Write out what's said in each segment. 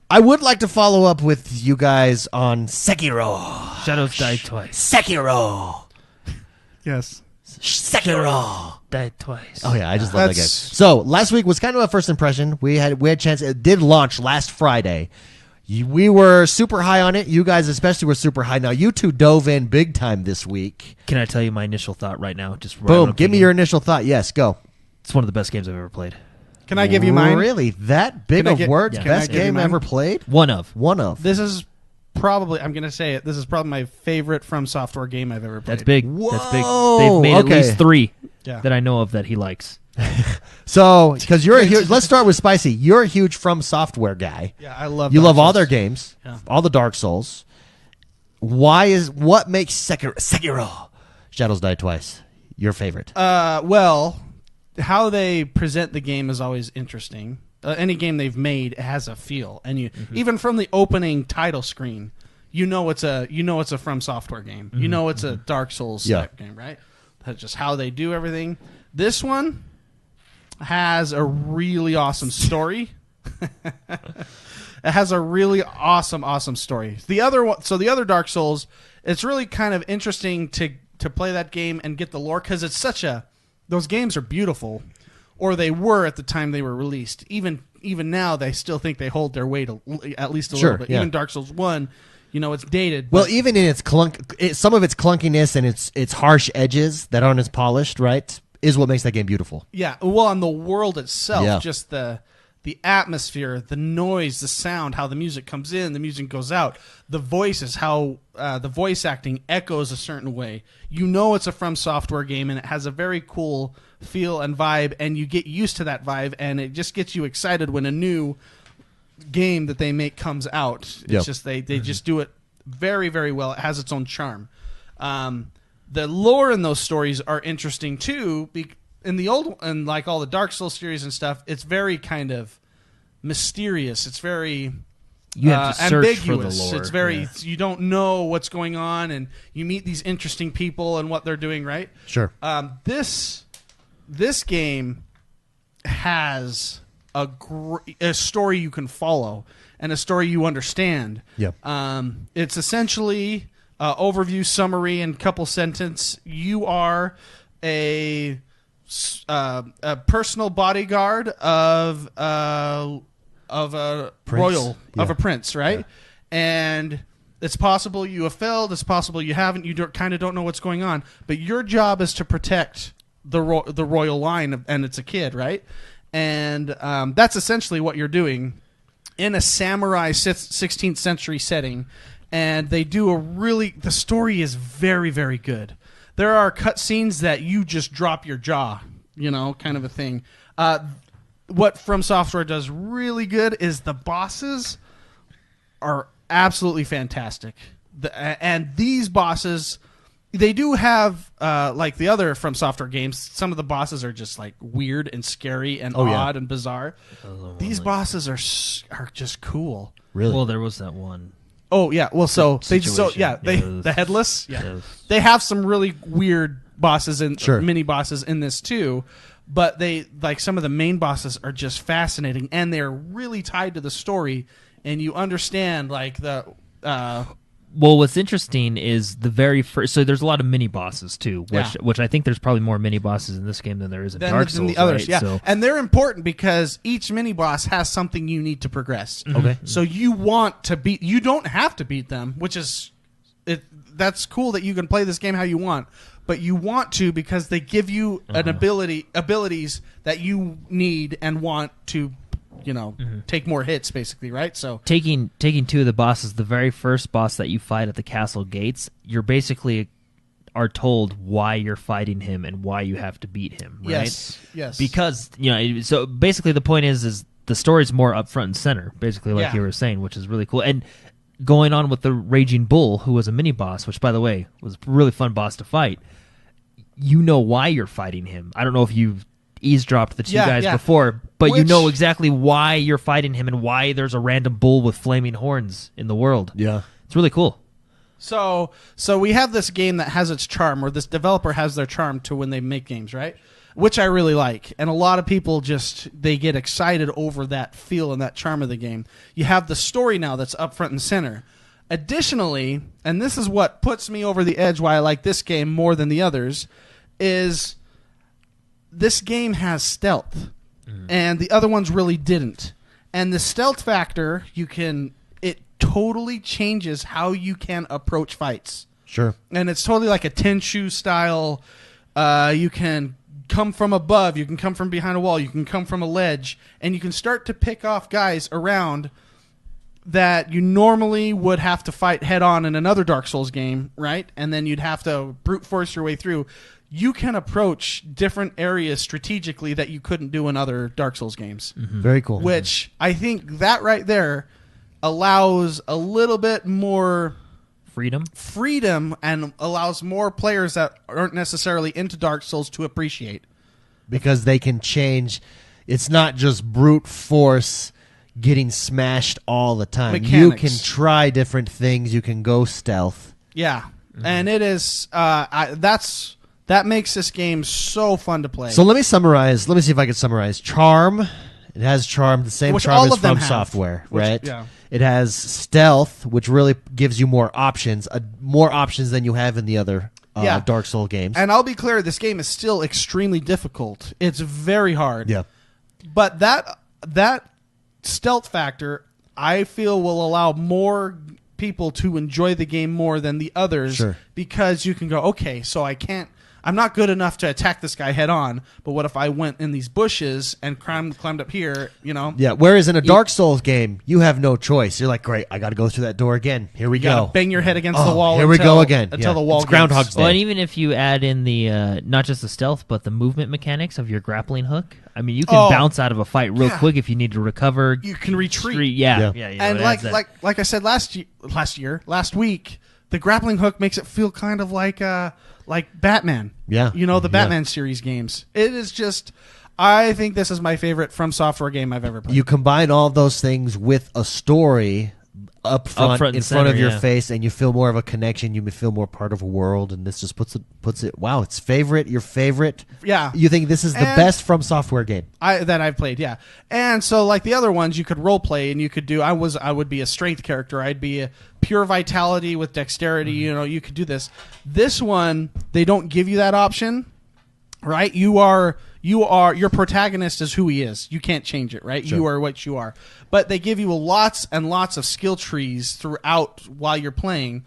I would like to follow up with you guys on Sekiro. Shadows Die Twice. Sekiro. Yes. Sekiro. Die Twice. Oh yeah, I just love that game. So last week was kind of a first impression. We had a chance. It did launch last Friday. We were super high on it. You guys especially were super high. Now you two dove in big time this week. Can I tell you my initial thought right now? Just right Boom. Give me your initial thought. Yes, go. It's one of the best games I've ever played. Can I give you mine? Really? That big of words? Yeah. Best game ever played? One of. This is probably, I'm going to say it, this is probably my favorite From Software game I've ever played. That's big. Whoa. That's big. They've made at least 3 that I know of that he likes. So, because you're a huge, let's start with Spicy. You're a huge From Software guy. Yeah, I love You Dark love all Souls. their games, all the Dark Souls. What makes Sekiro, Shadows Die Twice, your favorite? Well, how they present the game is always interesting. Any game they've made has a feel, and you even from the opening title screen, you know it's a From Software game. You know it's a Dark Souls type game, right? That's just how they do everything. This one has a really awesome story. It has a really awesome story. The other Dark Souls, it's really kind of interesting to play that game and get the lore because it's those games are beautiful, or they were at the time they were released. Even now, they still think they hold their weight at least a little bit. Even Dark Souls 1, it's dated. Well, even in its some of its clunkiness and its harsh edges that aren't as polished, right, is what makes that game beautiful. Yeah, well, on the world itself, just the atmosphere, the noise, the sound, how the music comes in, the music goes out, the voices, how the voice acting echoes a certain way. It's a From Software game, and it has a very cool feel and vibe, and you get used to that vibe, and it just gets you excited when a new game that they make comes out. It's just they just do it very, very well. It has its own charm. The lore in those stories are interesting too. In the old and like all the Dark Souls series and stuff, it's very kind of mysterious. It's very you have to search ambiguous. For the lore. It's very you don't know what's going on, and you meet these interesting people and what they're doing. Right? Sure. This game has a story you can follow and a story you understand. Yep. It's essentially overview, summary, and couple sentence. You are a personal bodyguard of a prince, right? Yeah. And it's possible you have failed. It's possible you haven't. You kind of don't know what's going on. But your job is to protect the royal line, and it's a kid, right? And that's essentially what you're doing in a samurai 16th century setting. And they do the story is very, very good. There are cutscenes that you just drop your jaw, kind of a thing. What From Software does really good is the bosses are absolutely fantastic. And these bosses, they do have, like the other From Software games, some of the bosses are just like weird and scary and odd and bizarre. These bosses are just cool. Really? Well, there was that one. Oh yeah, well the headless, they have some really weird bosses and mini bosses in this too, but they like some of the main bosses are just fascinating and they're really tied to the story, and you understand like the. Well, what's interesting is the very first. So there's a lot of mini bosses too, which I think there's probably more mini bosses in this game than there is in Dark Souls. The others, right? yeah, So, and they're important because each mini boss has something you need to progress. Okay, so you want to beat. You don't have to beat them, which is that's cool that you can play this game how you want, but you want to because they give you an abilities that you need and want to. Take more hits, basically, right? So taking 2 of the bosses, the very first boss that you fight at the castle gates, you're basically are told why you're fighting him and why you have to beat him, right? Yes. Because, so basically the point is the story's more up front and center, basically like you were saying, which is really cool. And going on with the Raging Bull, who was a mini boss, which by the way was a really fun boss to fight, why you're fighting him. I don't know if you've eavesdropped the two guys before, but you know exactly why you're fighting him and why there's a random bull with flaming horns in the world. Yeah. It's really cool. So we have this game that has its charm, or this developer has their charm to when they make games, right? which I really like. And a lot of people they get excited over that feel and that charm of the game. You have the story now that's up front and center. Additionally, and this is what puts me over the edge why I like this game more than the others, is this game has stealth. And the other ones really didn't. And the stealth factor, it totally changes how you can approach fights. Sure. And it's totally like a Tenchu style. You can come from above, you can come from behind a wall, you can come from a ledge, and you can start to pick off guys around that you normally would have to fight head on in another Dark Souls game, right? And then you'd have to brute force your way through. You can approach different areas strategically that you couldn't do in other Dark Souls games. Very cool. Which I think that right there allows a little bit more freedom and allows more players that aren't necessarily into Dark Souls to appreciate. Because they can change. It's not just brute force getting smashed all the time. Mechanics. You can try different things. You can go stealth. Yeah. And it is that makes this game so fun to play. So let me summarize. Let me see if I can summarize. Charm. It has charm, the same Which charm all as of them From have. Software, right? Yeah. It has stealth, which really gives you more options, more options than you have in the other Dark Souls games. And I'll be clear, this game is still extremely difficult. It's very hard. Yeah. But that stealth factor, I feel, will allow more people to enjoy the game more than the others. Sure. Because you can go, okay, so I'm not good enough to attack this guy head on, but what if I went in these bushes and climbed up here, Yeah, whereas in a Dark Souls game, you have no choice. You're like, great, I got to go through that door again. Here we You gotta go. bang your head against the wall. Here we go again. Until Yeah. the wall It's Groundhog's gets- Day. Well, and even if you add in the not just the stealth, but the movement mechanics of your grappling hook, I mean, you can bounce out of a fight real quick if you need to recover. You can retreat. Yeah. And like I said last week, the grappling hook makes it feel kind of like Batman. Yeah. The Batman series games. It is just, I think this is my favorite From Software game I've ever played. You combine all those things with a story up front and in front of center, your yeah. face, and you feel more of a connection. You feel more part of a world, and this just puts it. Wow, it's your favorite. Yeah. You think this is the And- best From Software game? that I've played, yeah. And so, like the other ones, you could role play, and you could do. I would be a strength character. I'd be a pure vitality with dexterity. You could do this. This one, they don't give you that option, right? Your protagonist is who he is. You can't change it, right? Sure. You are what you are. But they give you lots and lots of skill trees throughout while you're playing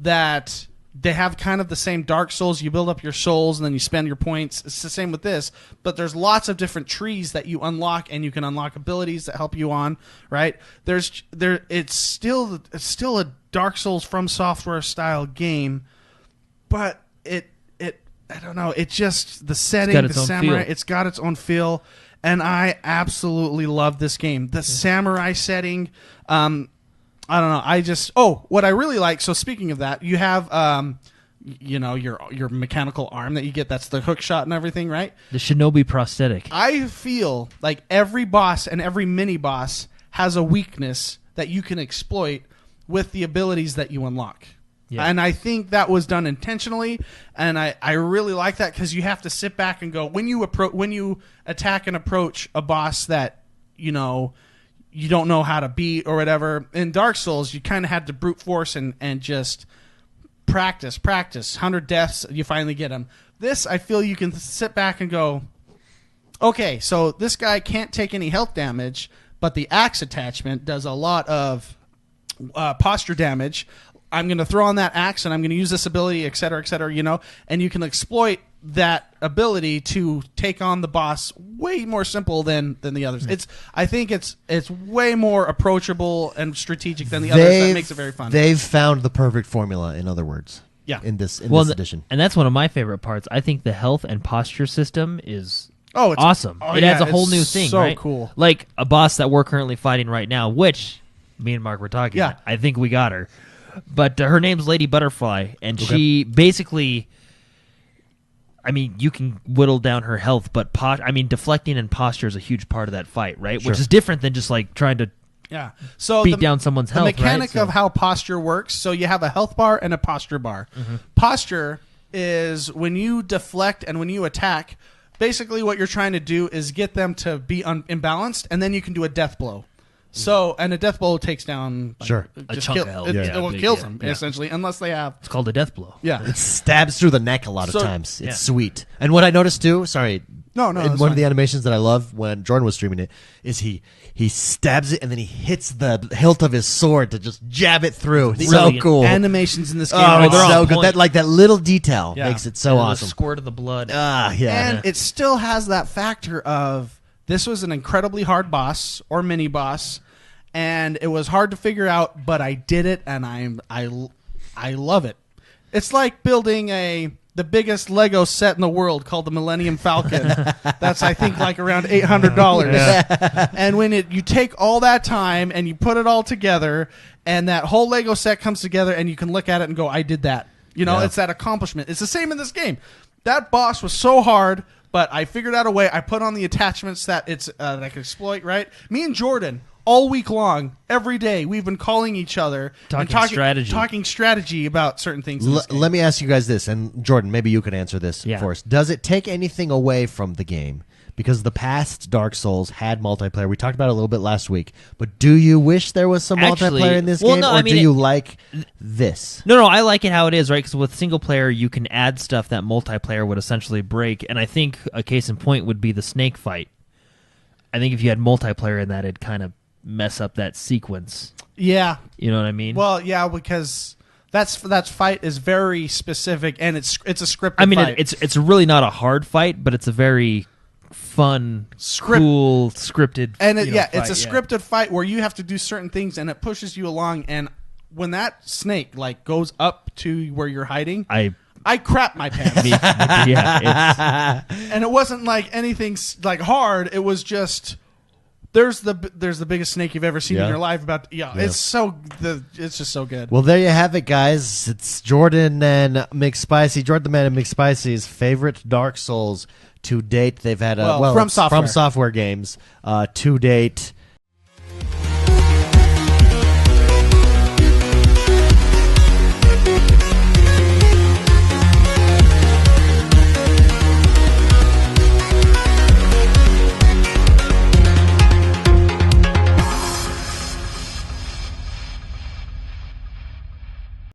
that. They have kind of the same Dark Souls. You build up your souls and then you spend your points. It's the same with this, but there's lots of different trees that you unlock, and you can unlock abilities that help you on. Right it's still a Dark Souls From Software style game, but I don't know. It just the setting, the samurai. It's got its own feel, and I absolutely love this game. The samurai setting. I don't know. What I really like. So speaking of that, you have, your mechanical arm that you get. That's the hook shot and everything, right? The shinobi prosthetic. I feel like every boss and every mini boss has a weakness that you can exploit with the abilities that you unlock. Yeah. And I think that was done intentionally, and I really like that because you have to sit back and go when you attack and approach a boss that you don't know how to beat or whatever. In Dark Souls, you kind of had to brute force and just practice. 100 deaths, you finally get them. This, I feel you can sit back and go, okay, so this guy can't take any health damage, but the axe attachment does a lot of posture damage. I'm going to throw on that axe, and I'm going to use this ability, et cetera, and you can exploit that ability to take on the boss way more simple than the others. I think it's way more approachable and strategic than the others. That makes it very fun. They've found the perfect formula, in other words. Yeah. In this edition. And that's one of my favorite parts. I think the health and posture system is it's awesome. It adds a whole new thing, so right? Cool. Like a boss that we're currently fighting right now, which me and Mark were talking about. I think we got her. But her name's Lady Butterfly, and she basically... I mean, you can whittle down her health, but deflecting and posture is a huge part of that fight, right? Sure. Which is different than just like trying to beat down someone's health. The mechanic right? of how posture works. So you have a health bar and a posture bar. Mm-hmm. Posture is when you deflect and when you attack, basically what you're trying to do is get them to be imbalanced, and then you can do a death blow. So, and a death blow takes down Sure. A chunk of health. It kills them essentially, unless they have. It's called a death blow. Yeah, It stabs through the neck a lot of So- times. It's sweet. And what I noticed too, sorry, No, in that's one fine. of the animations that I love when Jordan was streaming it, is he stabs it and then he hits the hilt of his sword to just jab it through. It's so Brilliant. cool. animations in this game. Oh, are it's they're on so good. point. That little detail Yeah. makes it so The awesome. squirt of the blood. Yeah. And it still has that factor of this was an incredibly hard boss or mini boss, and it was hard to figure out, but I did it, and I love it. It's like building the biggest Lego set in the world called the Millennium Falcon. That's I think like around $800. And when you take all that time and you put it all together, and that whole Lego set comes together, and you can look at it and go, "I did that." You know, Yeah. it's that accomplishment. It's the same in this game. That boss was so hard, but I figured out a way. I put on the attachments that that I could exploit. Right, me and Jordan. All week long, every day, we've been calling each other and talking strategy about certain things. In this game. Let me ask you guys this, and Jordan, maybe you could answer this for us. Does it take anything away from the game? Because the past Dark Souls had multiplayer. We talked about it a little bit last week. But do you wish there was some Actually, multiplayer in this well, game, no, or I mean, do you like this? No, I like it how it is, right? Because with single player, you can add stuff that multiplayer would essentially break. And I think a case in point would be the snake fight. I think if you had multiplayer in that, it'd kind of mess up that sequence. Yeah. You know what I mean? Well, yeah, because that fight is very specific, and it's a scripted. I mean, fight. it's really not a hard fight, but it's a very fun, cool, scripted. And fight, it's a scripted fight where you have to do certain things, and it pushes you along. And when that snake like goes up to where you're hiding, I crap my pants. And it wasn't like anything like hard. It was just. There's the biggest snake you've ever seen in your life. It's just so good. Well, there you have it, guys. It's Jordan and McSpicy, Jordan the Man and McSpicy's favorite Dark Souls to date. They've had From Software. From Software games to date.